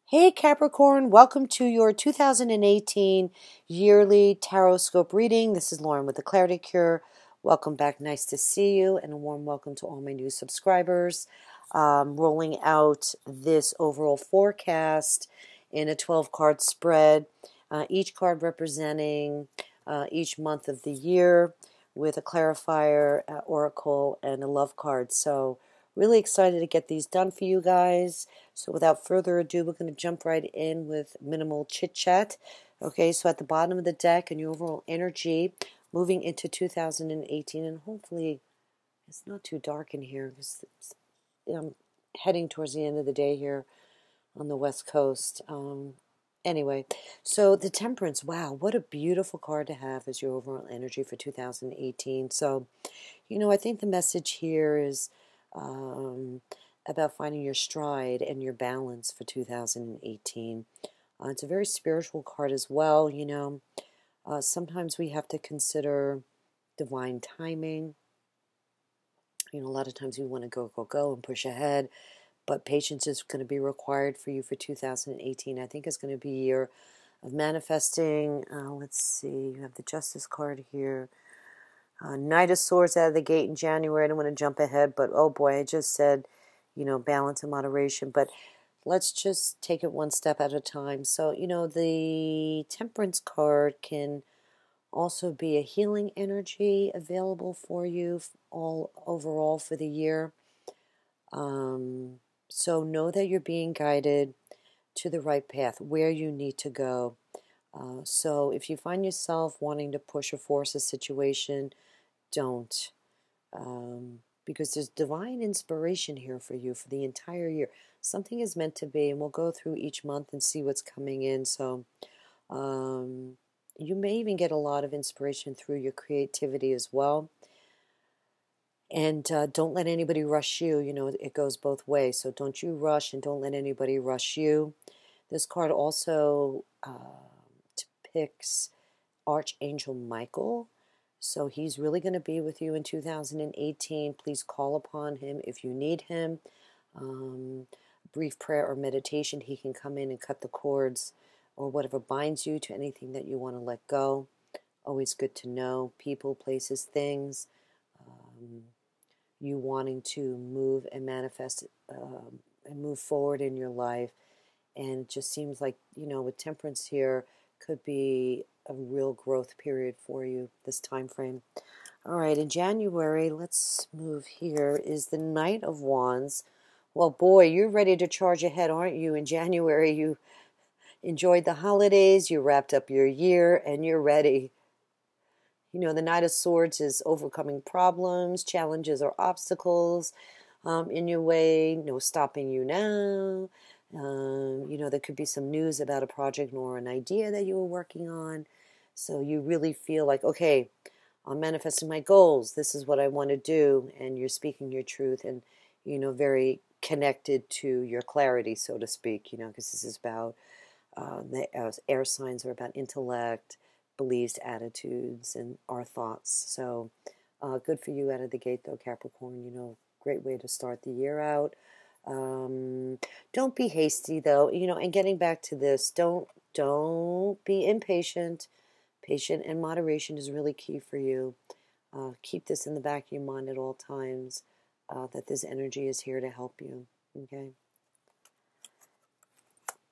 Hey Capricorn, welcome to your 2018 yearly tarot scope reading. This is Lauren with the Clarity Cure. Welcome back. Nice to see you, and a warm welcome to all my new subscribers. Rolling out this overall forecast in a 12-card spread, each card representing each month of the year with a clarifier, oracle, and a love card. So really excited to get these done for you guys. So without further ado, we're going to jump right in with minimal chit-chat. Okay, so at the bottom of the deck and your overall energy moving into 2018, and hopefully it's not too dark in here because I'm heading towards the end of the day here on the West Coast. Anyway, so the Temperance, wow, what a beautiful card to have as your overall energy for 2018. So, I think the message here is about finding your stride and your balance for 2018. It's a very spiritual card as well. Sometimes we have to consider divine timing. A lot of times we want to go and push ahead, but patience is going to be required for you for 2018. I think it's going to be a year of manifesting. Let's see, you have the Justice card here. Knight of Swords out of the gate in January. I don't want to jump ahead, but oh boy, I just said, balance and moderation. But let's just take it one step at a time. So, the Temperance card can also be a healing energy available for you all overall for the year. So know that you're being guided to the right path, where you need to go. So if you find yourself wanting to push or force a situation, don't. Because there's divine inspiration here for you for the entire year. Something is meant to be, and we'll go through each month and see what's coming in. So you may even get a lot of inspiration through your creativity as well. And don't let anybody rush you. It goes both ways. So don't you rush, and don't let anybody rush you. This card also depicts Archangel Michael. So he's really going to be with you in 2018. Please call upon him if you need him. Brief prayer or meditation, he can come in and cut the cords or whatever binds you to anything that you want to let go. Always good to know. People, places, things. You wanting to move and manifest and move forward in your life. And it just seems like, with Temperance here, could be a real growth period for you this time frame. All right, in January, let's move here, is the Knight of Wands. Well, boy, you're ready to charge ahead, aren't you? In January, you enjoyed the holidays, you wrapped up your year, and you're ready. The Knight of Swords is overcoming problems, challenges, or obstacles in your way. No stopping you now. There could be some news about a project or an idea that you were working on. So you really feel like, okay, I'm manifesting my goals. This is what I want to do. And you're speaking your truth and, very connected to your clarity, so to speak, because this is about the air signs are about intellect, beliefs, attitudes, and our thoughts. So good for you out of the gate, though, Capricorn. Great way to start the year out. Don't be hasty, though, and getting back to this, don't be impatient. Patient and moderation is really key for you. Keep this in the back of your mind at all times, that this energy is here to help you, okay?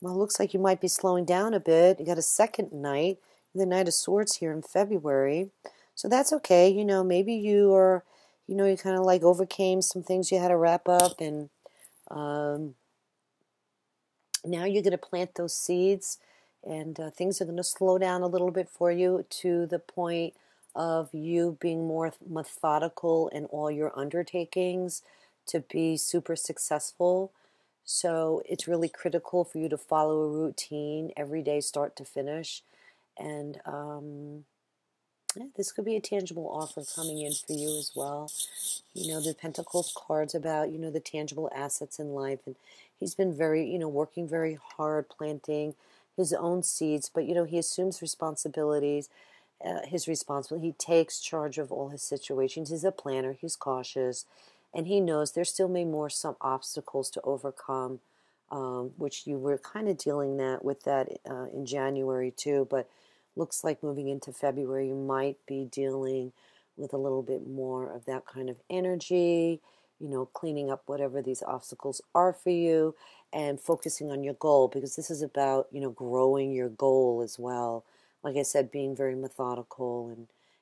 Well, it looks like you might be slowing down a bit. You got a second night, the Knight of Swords here in February. So that's okay. Maybe you are, you kind of like overcame some things you had to wrap up, and now you're going to plant those seeds, and things are going to slow down a little bit for you to the point of you being more methodical in all your undertakings to be super successful. So it's really critical for you to follow a routine every day, start to finish. And this could be a tangible offer coming in for you as well. The Pentacles card's about, the tangible assets in life. And he's been very, working very hard, planting his own seeds. But, he assumes responsibilities. He takes charge of all his situations. He's a planner. He's cautious. And he knows there still may be some obstacles to overcome which you were kind of dealing with that in January too, but looks like moving into February you might be dealing with a little bit more of that kind of energy, cleaning up whatever these obstacles are for you and focusing on your goal, because this is about, growing your goal as well. Like I said, being very methodical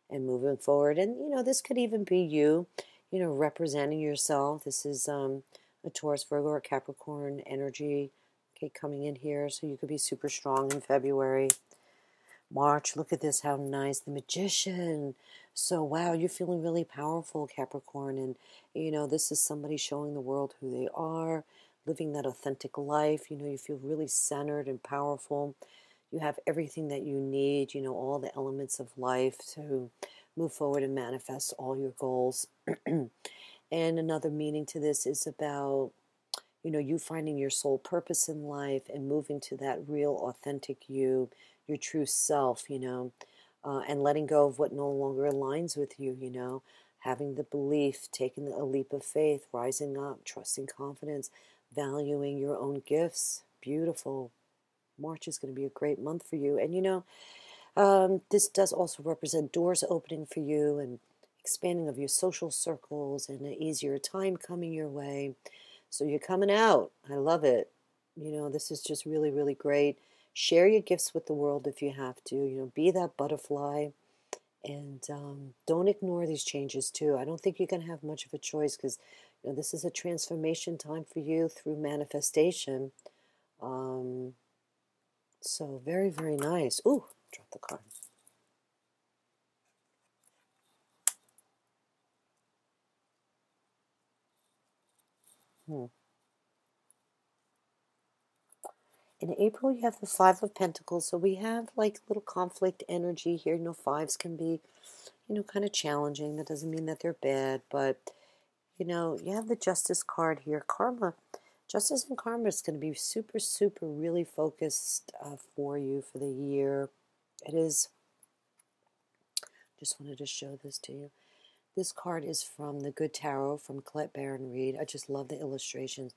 and moving forward. And, this could even be you, representing yourself. This is a Taurus, Virgo, or Capricorn energy, okay, coming in here. So you could be super strong in February. March, look at this, how nice, the Magician. So, wow, you're feeling really powerful, Capricorn. And, this is somebody showing the world who they are, living that authentic life. You feel really centered and powerful. You have everything that you need, all the elements of life to move forward and manifest all your goals. And another meaning to this is about, you finding your soul purpose in life and moving to that real, authentic you, your true self, and letting go of what no longer aligns with you, having the belief, taking a leap of faith, rising up, trusting confidence, valuing your own gifts. Beautiful. March is going to be a great month for you. And, this does also represent doors opening for you and expanding of your social circles and an easier time coming your way. So you're coming out. I love it. This is just really, really great. Share your gifts with the world if you have to. Be that butterfly. And don't ignore these changes too. I don't think you're going to have much of a choice, because this is a transformation time for you through manifestation. So very, very nice. Ooh, dropped the card. In April, you have the Five of Pentacles. So we have like little conflict energy here. Fives can be, kind of challenging. That doesn't mean that they're bad, but, you have the Justice card here. Karma, Justice and Karma is going to be super, super really focused for you for the year. It is. Just wanted to show this to you. This card is from the Good Tarot from Colette Baron Reed. I just love the illustrations.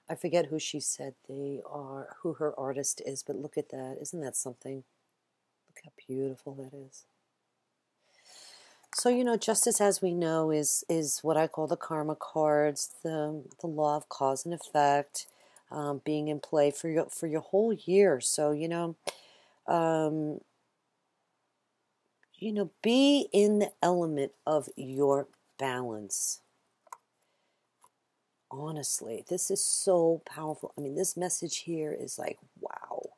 I forget who she said they are, who her artist is, but look at that. Isn't that something? Look how beautiful that is. So, justice, as we know, is what I call the karma cards, the law of cause and effect, being in play for your whole year. So, be in the element of your balance. Honestly, this is so powerful. I mean, this message here is like, wow.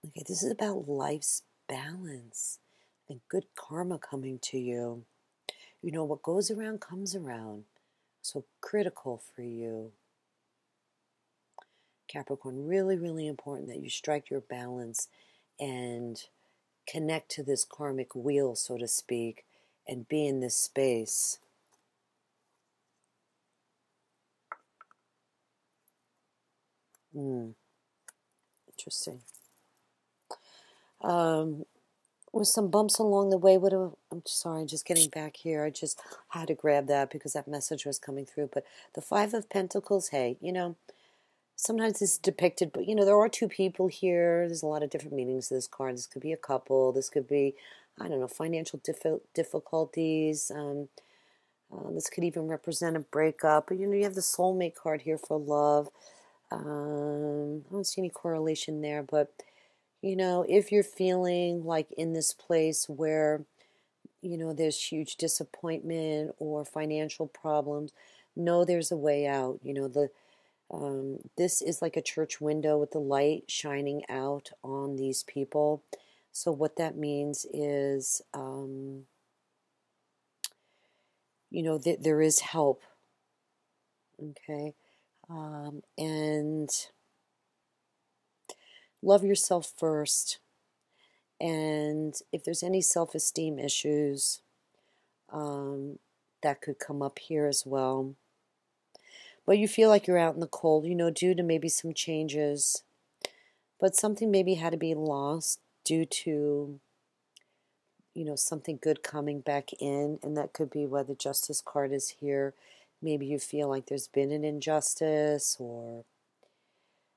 Okay, this is about life's balance and good karma coming to you. What goes around comes around. So critical for you. Capricorn, really, really important that you strike your balance and connect to this karmic wheel, so to speak, and be in this space. Interesting. With some bumps along the way, I'm sorry, just getting back here. I just had to grab that because that message was coming through. But the Five of Pentacles, hey, sometimes it's depicted, but there are two people here. There's a lot of different meanings to this card. This could be a couple. This could be, I don't know, financial difficulties. This could even represent a breakup. But, you have the soulmate card here for love. I don't see any correlation there, but, if you're feeling like in this place where, there's huge disappointment or financial problems, know there's a way out. This is like a church window with the light shining out on these people. So what that means is, there is help. Okay. And love yourself first. And if there's any self-esteem issues, that could come up here as well. But you feel like you're out in the cold, due to maybe some changes. But something maybe had to be lost due to, something good coming back in. And that could be why the Justice card is here. Maybe you feel like there's been an injustice, or,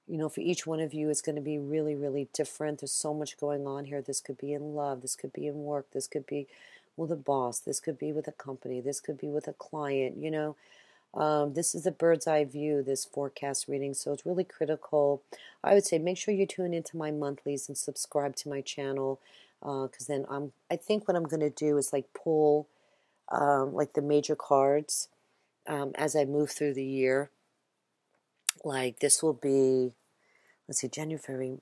You know, for each one of you, it's going to be really, really different. There's so much going on here. This could be in love. This could be in work. This could be with a boss. This could be with a company. This could be with a client, you know. This is a bird's eye view, this forecast reading, so it's really critical. I would say make sure you tune into my monthlies and subscribe to my channel, because then I think what I'm going to do is like pull like the major cards as I move through the year. Like this will be, let's see, January,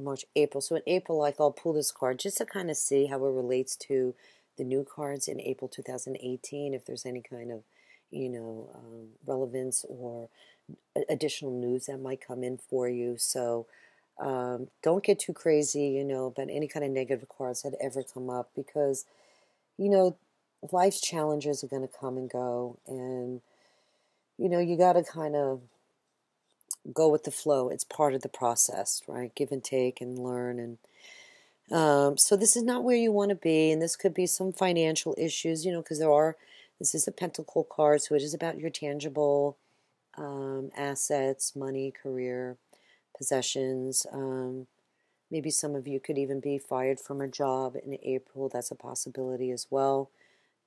March, April. So in April, like I'll pull this card just to kind of see how it relates to the new cards in April 2018, if there's any kind of, you know, relevance or additional news that might come in for you. So don't get too crazy, you know, about any kind of negative cards that ever come up, because, you know, life's challenges are going to come and go, and, you know, you got to kind of go with the flow. It's part of the process, right? Give and take and learn. And so this is not where you want to be, and this could be some financial issues, you know, because this is a pentacle card, so it is about your tangible assets, money, career, possessions. Maybe some of you could even be fired from a job in April. That's a possibility as well.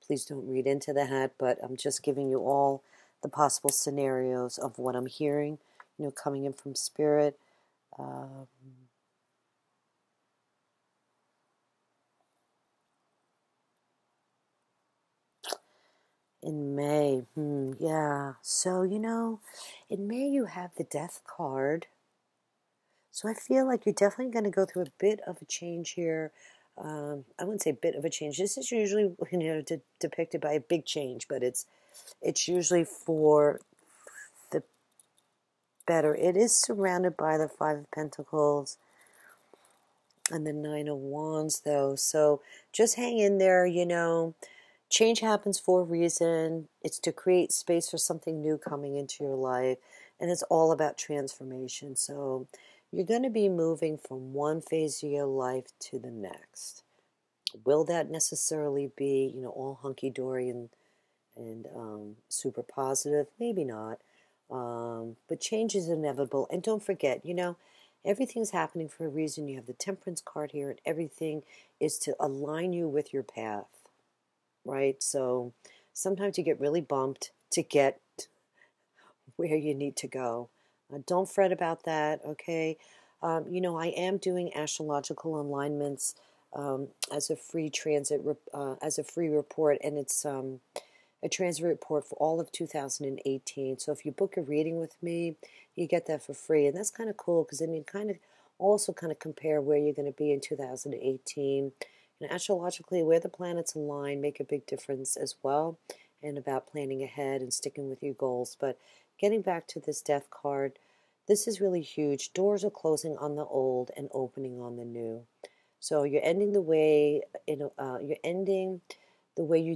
Please don't read into that, but I'm just giving you all the possible scenarios of what I'm hearing, you know, coming in from Spirit. In May, yeah. So, you know, in May you have the Death card. So I feel like you're definitely going to go through a bit of a change here. I wouldn't say bit of a change. This is usually, you know, depicted by a big change, but it's usually for the better. It is surrounded by the Five of Pentacles and the Nine of Wands, though. So just hang in there, you know. Change happens for a reason. It's to create space for something new coming into your life. And it's all about transformation. So you're going to be moving from one phase of your life to the next. Will that necessarily be, you know, all hunky-dory and super positive? Maybe not. But change is inevitable. And don't forget, you know, everything's happening for a reason. You have the Temperance card here, and everything is to align you with your path. Right? So sometimes you get really bumped to get where you need to go. Don't fret about that, okay? You know, I am doing astrological alignments as a free as a free report, and it's a transit report for all of 2018. So if you book a reading with me, you get that for free, and that's kind of cool, because then you kind of also kind of compare where you're going to be in 2018. And astrologically, where the planets align make a big difference as well, and about planning ahead and sticking with your goals. But getting back to this Death card, this is really huge. Doors are closing on the old and opening on the new. So you're ending the way you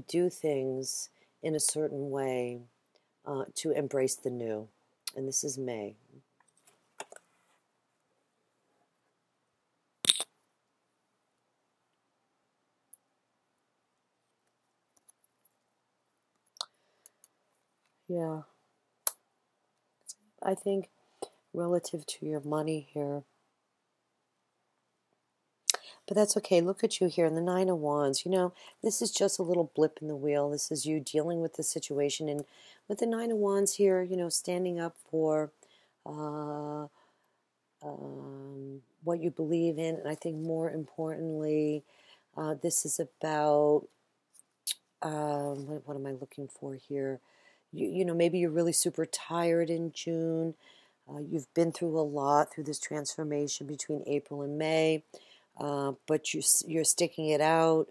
do things in a certain way to embrace the new. And this is May. Yeah, I think relative to your money here. But that's okay. Look at you here in the Nine of Wands. You know, this is just a little blip in the wheel. This is you dealing with the situation. And with the Nine of Wands here, you know, standing up for what you believe in. And I think more importantly, this is about, what am I looking for here? You know, maybe you're really super tired in June. You've been through a lot through this transformation between April and May, but you're sticking it out.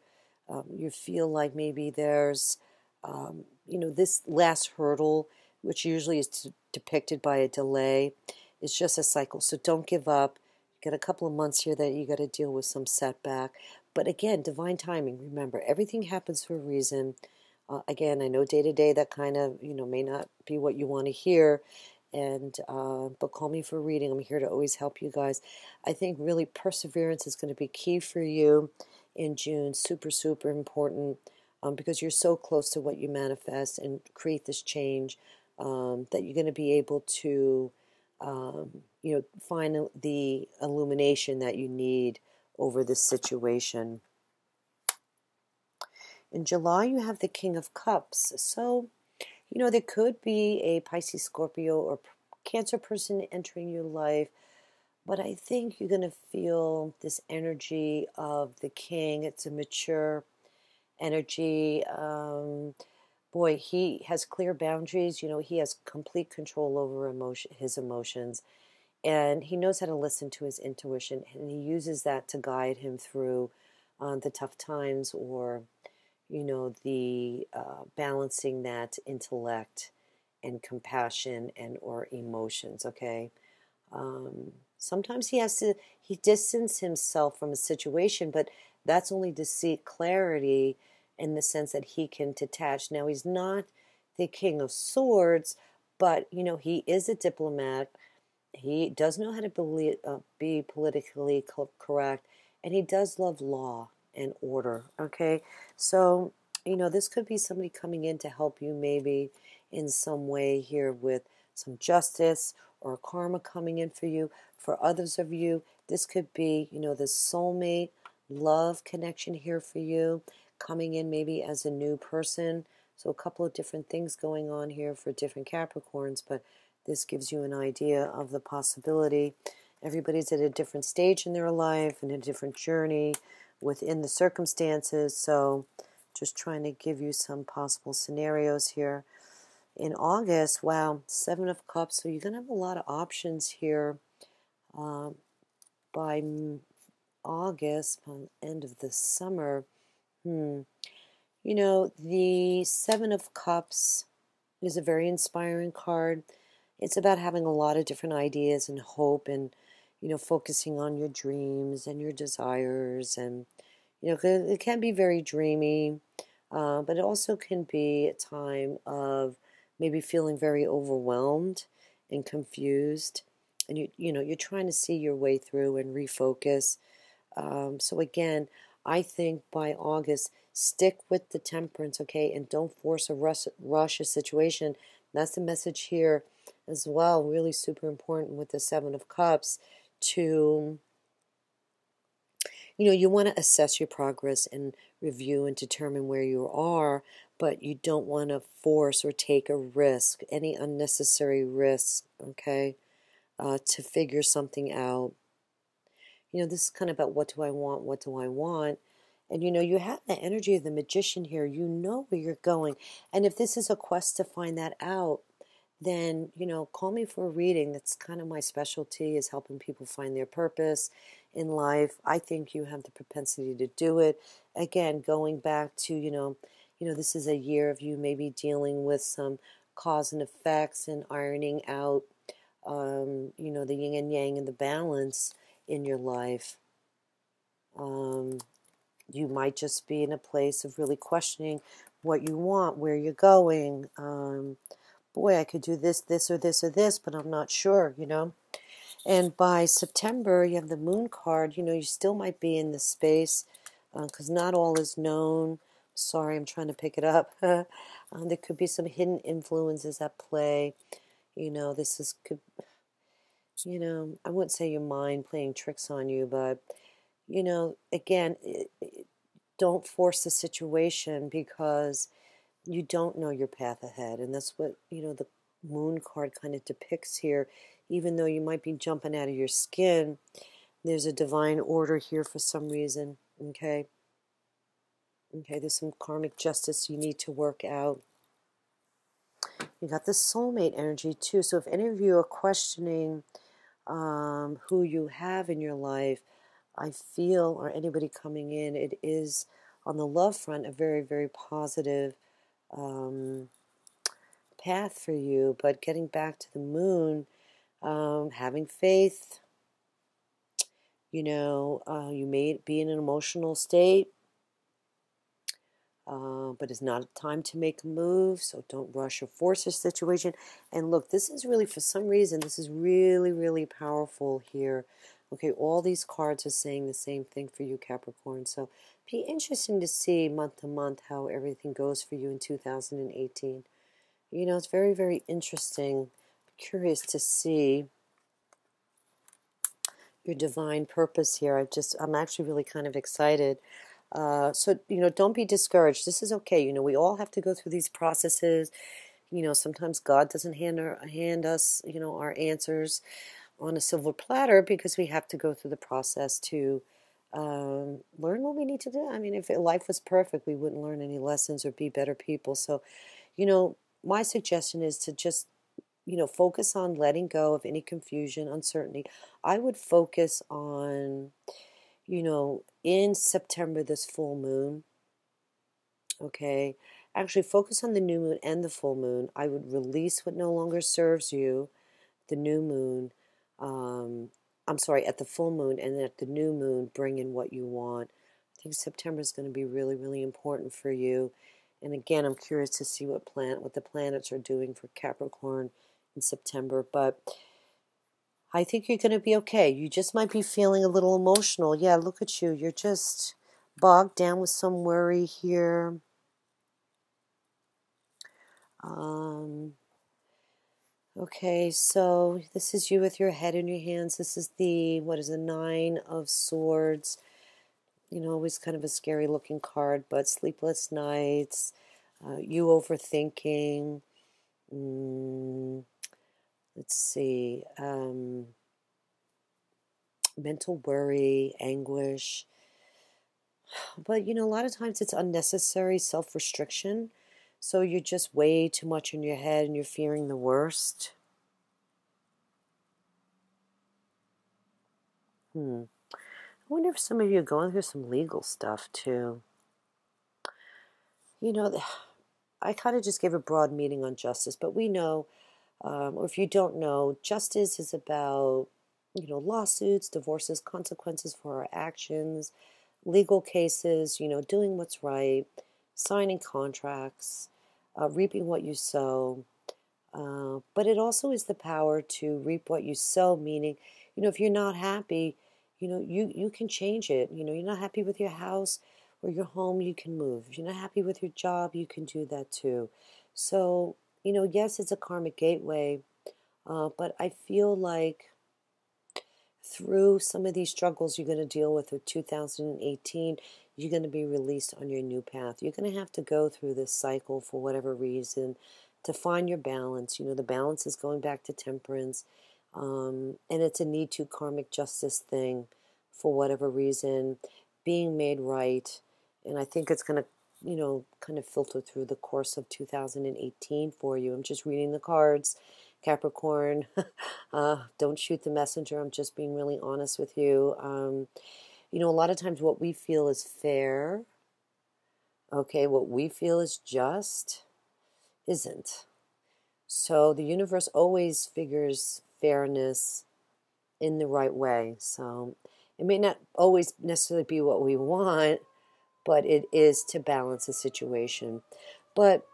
You feel like maybe there's, you know, this last hurdle, which usually is depicted by a delay, is just a cycle. So don't give up. You got a couple of months here that you got to deal with some setback. But again, divine timing. Remember, everything happens for a reason. Again, I know day to day that kind of, you know, may not be what you want to hear. And but call me for a reading. I'm here to always help you guys. I think really perseverance is going to be key for you in June. Super, super important, because you're so close to what you manifest and create this change, that you're going to be able to, find the illumination that you need over this situation. In July, you have the King of Cups. So, there could be a Pisces, Scorpio, or Cancer person entering your life, but I think you're going to feel this energy of the King. It's a mature energy. Boy, he has clear boundaries. He has complete control over his emotions, and he knows how to listen to his intuition, and he uses that to guide him through the tough times, or the balancing that intellect and compassion and or emotions. Okay. Sometimes he distance himself from a situation, but that's only to seek clarity in the sense that he can detach. Now, he's not the King of Swords, but he is a diplomat. He does know how to be politically correct, and he does love law and order. Okay, so this could be somebody coming in to help you, maybe in some way here, with some justice or karma coming in for you. For others of you, this could be the soulmate love connection here for you, coming in maybe as a new person. So a couple of different things going on here for different Capricorns, but this gives you an idea of the possibility. Everybody's at a different stage in their life and a different journey within the circumstances. So just trying to give you some possible scenarios here. In August, wow, Seven of Cups. So you're going to have a lot of options here by August, by the end of the summer. The Seven of Cups is a very inspiring card. It's about having a lot of different ideas and hope, and focusing on your dreams and your desires, and it can be very dreamy, but it also can be a time of maybe feeling very overwhelmed and confused, and you're trying to see your way through and refocus. So again, I think by August, stick with the temperance, okay, and don't force a rush a situation. That's the message here as well. Really super important with the Seven of Cups to, you want to assess your progress and review and determine where you are, but you don't want to force or take a risk, any unnecessary risk, okay, to figure something out. This is kind of about what do I want, what do I want? And you have the energy of the Magician here. You know where you're going. And if this is a quest to find that out, then, call me for a reading. That's kind of my specialty, is helping people find their purpose in life. I think you have the propensity to do it. Again, going back to, this is a year of you maybe dealing with some cause and effects and ironing out, the yin and yang and the balance in your life. You might just be in a place of really questioning what you want, where you're going. Boy, I could do this, this, or this, or this, but I'm not sure, And by September, you have the Moon card. You still might be in the space because not all is known. Sorry, I'm trying to pick it up. There could be some hidden influences at play. This is I wouldn't say your mind playing tricks on you, but again, don't force the situation because you don't know your path ahead. And that's what, the Moon card kind of depicts here. Even though you might be jumping out of your skin, there's a divine order here for some reason, okay? Okay, there's some karmic justice you need to work out. You got the soulmate energy too. So if any of you are questioning who you have in your life, I feel, or anybody coming in, it is on the love front a very, very positive path for you. But getting back to the Moon, having faith, you may be in an emotional state, but it's not a time to make a move, so don't rush or force a situation. And look, this is really, for some reason, this is really, really powerful here. Okay, all these cards are saying the same thing for you, Capricorn. So be interesting to see month to month how everything goes for you in 2018. It's very, very interesting. Curious to see your divine purpose here. I'm actually really kind of excited. So, don't be discouraged. This is okay. We all have to go through these processes. Sometimes God doesn't hand us, our answers on a silver platter, because we have to go through the process to learn what we need to do. I mean, if life was perfect, we wouldn't learn any lessons or be better people. So, my suggestion is to just, focus on letting go of any confusion, uncertainty. I would focus on, in September, this full moon, okay? Actually, focus on the new moon and the full moon. I would release what no longer serves you, the new moon. I'm sorry, at the full moon, and at the new moon, bring in what you want. I think September is going to be really, really important for you. And again, I'm curious to see what the planets are doing for Capricorn in September. But I think you're going to be okay. You just might be feeling a little emotional. Yeah, look at you. You're just bogged down with some worry here. Okay, so this is you with your head in your hands. This is the 9 of Swords. Always kind of a scary looking card, but sleepless nights, you overthinking, let's see, mental worry, anguish. But, a lot of times it's unnecessary self-restriction. So you're just way too much in your head and you're fearing the worst. I wonder if some of you are going through some legal stuff too. I kind of just gave a broad meaning on justice, but we know, or if you don't know, justice is about, lawsuits, divorces, consequences for our actions, legal cases, doing what's right, signing contracts, reaping what you sow. But it also is the power to reap what you sow, meaning, if you're not happy, you can change it. You're not happy with your house or your home, you can move. If you're not happy with your job, you can do that too. So, yes, it's a karmic gateway, but I feel like through some of these struggles you're going to deal with 2018, you're going to be released on your new path. You're going to have to go through this cycle for whatever reason to find your balance. The balance is going back to temperance, and it's a need to karmic justice thing for whatever reason, being made right. And I think it's going to, kind of filter through the course of 2018 for you. I'm just reading the cards, Capricorn. Don't shoot the messenger. I'm just being really honest with you. A lot of times what we feel is fair, okay, what we feel is just, isn't. So the universe always figures fairness in the right way. So it may not always necessarily be what we want, but it is to balance the situation. But,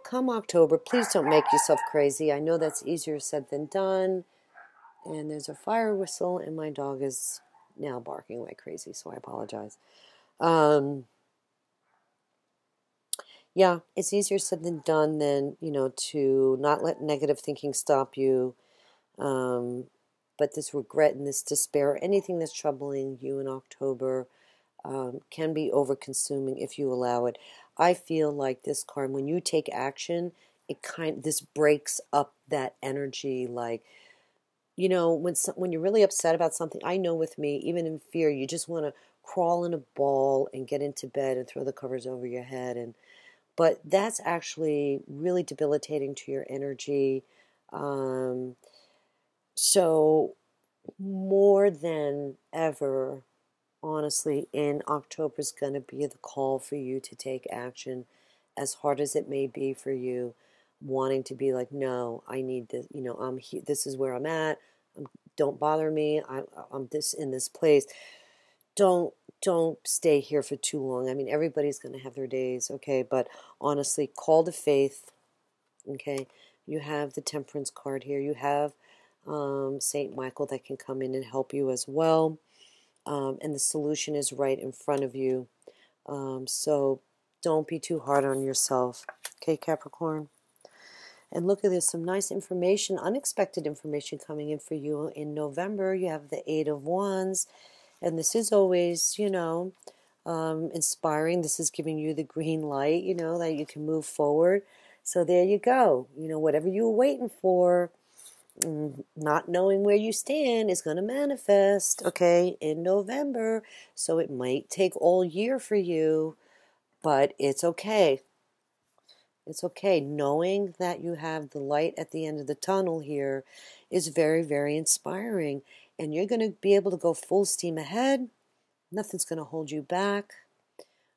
come October, please don't make yourself crazy. I know that's easier said than done. And there's a fire whistle, and my dog is now barking like crazy, so I apologize. Yeah, it's easier said than done than, to not let negative thinking stop you. But this regret and this despair, anything that's troubling you in October, can be over-consuming if you allow it. I feel like this card, when you take action, this breaks up that energy. Like, when you're really upset about something, I know with me, even in fear, you just want to crawl in a ball and get into bed and throw the covers over your head. But that's actually really debilitating to your energy. So more than ever, honestly, in October is going to be the call for you to take action, as hard as it may be for you, wanting to be like, no, I need this, I'm here, this is where I'm at, don't bother me, I'm in this place. Don't stay here for too long. I mean, everybody's going to have their days, okay, but honestly, call to faith, okay? You have the Temperance card here. You have Saint Michael that can come in and help you as well. And the solution is right in front of you. So don't be too hard on yourself. Okay, Capricorn? And look at this, some nice information, unexpected information coming in for you. In November, you have the Eight of Wands. And this is always, inspiring. This is giving you the green light, that you can move forward. So there you go. Whatever you were waiting for, not knowing where you stand is going to manifest, okay, in November. So it might take all year for you, but it's okay. It's okay. Knowing that you have the light at the end of the tunnel here is very, very inspiring. And you're going to be able to go full steam ahead. Nothing's going to hold you back.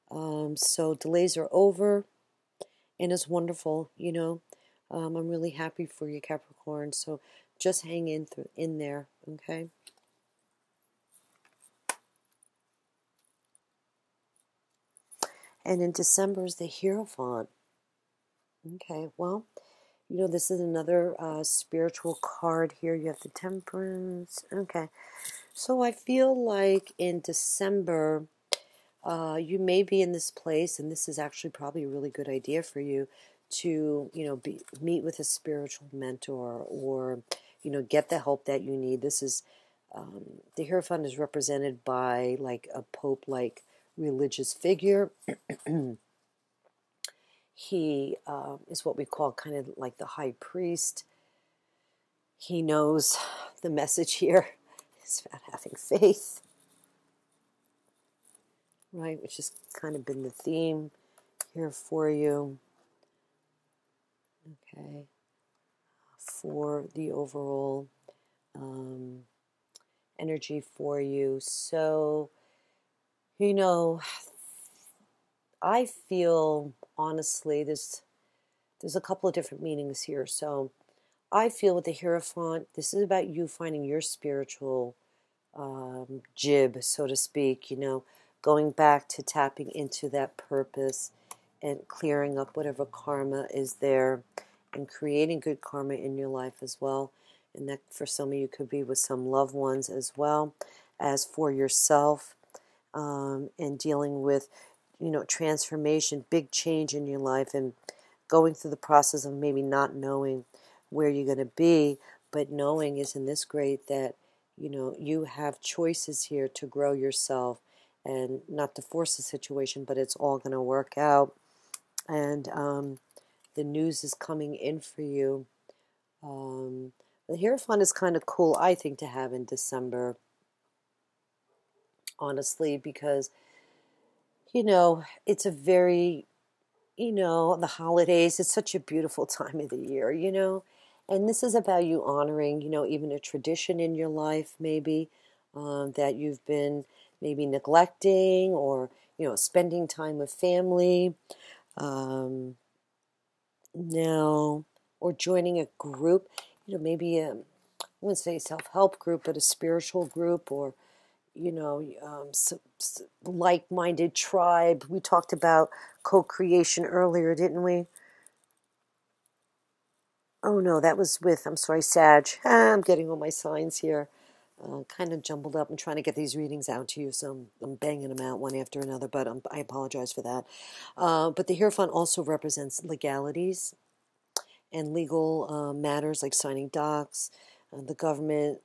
So delays are over. And it's wonderful, I'm really happy for you, Capricorn. So just hang in there, okay? And in December is the Hierophant. Okay, well, this is another spiritual card here. You have the Temperance. Okay, so I feel like in December, you may be in this place, and this is actually probably a really good idea for you to, meet with a spiritual mentor or, get the help that you need. This is, the Hierophant is represented by like a pope-like religious figure. He is what we call kind of like the high priest. He knows the message here is about having faith, right? Which has kind of been the theme here for you. Okay. For the overall energy for you. So, I feel, honestly, there's a couple of different meanings here. So I feel with the Hierophant, this is about you finding your spiritual jib, so to speak, going back to tapping into that purpose and clearing up whatever karma is there and creating good karma in your life as well. And that for some of you could be with some loved ones as well as for yourself, and dealing with transformation, big change in your life, and going through the process of maybe not knowing where you're going to be, but knowing, isn't this great, that you have choices here to grow yourself and not to force the situation, but it's all going to work out. And the news is coming in for you. The Hierophant is kind of cool, I think, to have in December, honestly, because it's a very, the holidays, it's such a beautiful time of the year, and this is about you honoring, even a tradition in your life, maybe, that you've been maybe neglecting, or, spending time with family, now, or joining a group, maybe I wouldn't say self-help group, but a spiritual group, or like-minded tribe. We talked about co-creation earlier, didn't we? Oh no, that was with, I'm sorry, Sag. I'm getting all my signs here. Kind of jumbled up. I'm trying to get these readings out to you, so I'm banging them out one after another, but I apologize for that. But the Hierophant also represents legalities and legal matters like signing docs, the government,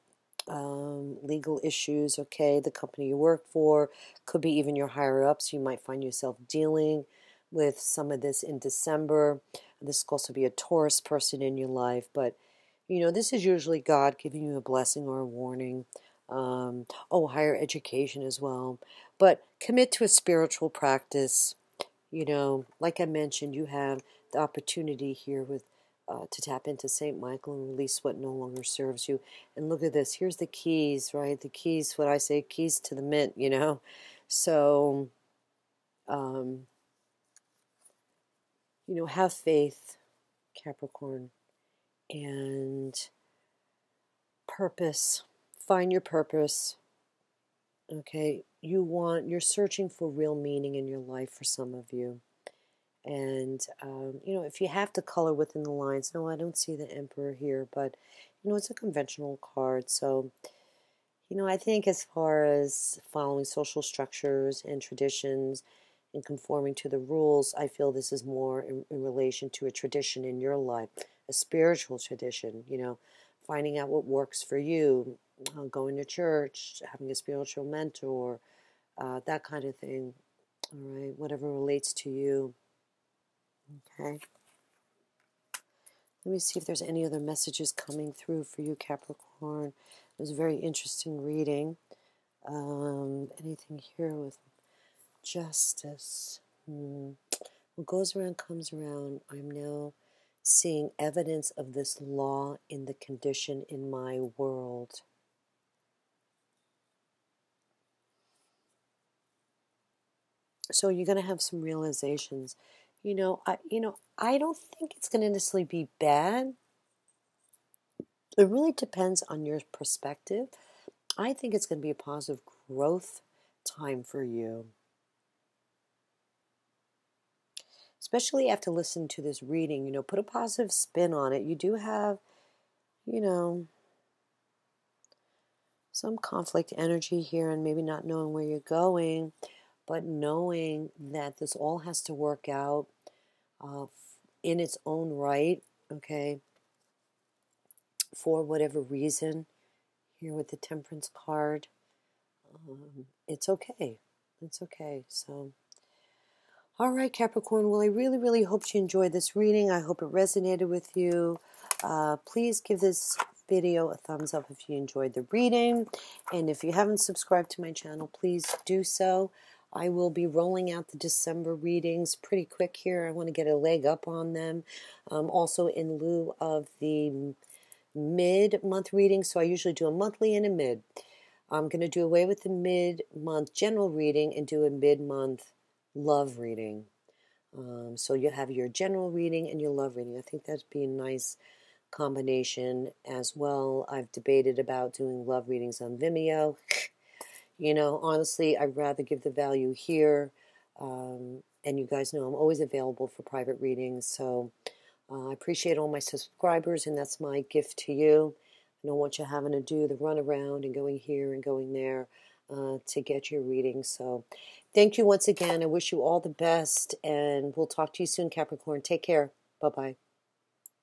legal issues, okay, the company you work for, could be even your higher-ups. You might find yourself dealing with some of this in December. This could also be a Taurus person in your life, but, this is usually God giving you a blessing or a warning. Higher education as well. But commit to a spiritual practice. Like I mentioned, you have the opportunity here with to tap into St. Michael and release what no longer serves you. And look at this. Here's the keys, right? The keys, what I say, keys to the mint, So, have faith, Capricorn, and purpose. Find your purpose. Okay, you're searching for real meaning in your life for some of you. And, if you have to color within the lines, no, I don't see the Emperor here, but, it's a conventional card. So, I think as far as following social structures and traditions and conforming to the rules. I feel this is more in relation to a tradition in your life, a spiritual tradition, you know, finding out what works for you, going to church, having a spiritual mentor, that kind of thing. All right, whatever relates to you. Okay. Let me see if there's any other messages coming through for you, Capricorn. It was a very interesting reading. Anything here with justice? What goes around comes around. I'm now seeing evidence of this law in the condition in my world. So you're going to have some realizations. I don't think it's going to necessarily be bad. It really depends on your perspective. I think it's going to be a positive growth time for you. Especially after listening to this reading, put a positive spin on it. You do have, some conflict energy here and maybe not knowing where you're going, but knowing that this all has to work out in its own right, okay, for whatever reason. Here with the Temperance card, it's okay. It's okay. So, all right, Capricorn. Well, I really, really hope you enjoyed this reading. I hope it resonated with you. Please give this video a thumbs up if you enjoyed the reading. And if you haven't subscribed to my channel, please do so. I will be rolling out the December readings pretty quick here. I want to get a leg up on them. Also, in lieu of the mid-month reading, so I usually do a monthly and a mid. I'm going to do away with the mid-month general reading and do a mid-month love reading. So you'll have your general reading and your love reading. I think that'd be a nice combination as well. I've debated about doing love readings on Vimeo. Honestly, I'd rather give the value here. And you guys know I'm always available for private readings, so I appreciate all my subscribers, and that's my gift to you. I don't want you having to do the run around and going here and going there to get your reading. So thank you once again. I wish you all the best, and we'll talk to you soon, Capricorn. Take care. Bye-bye.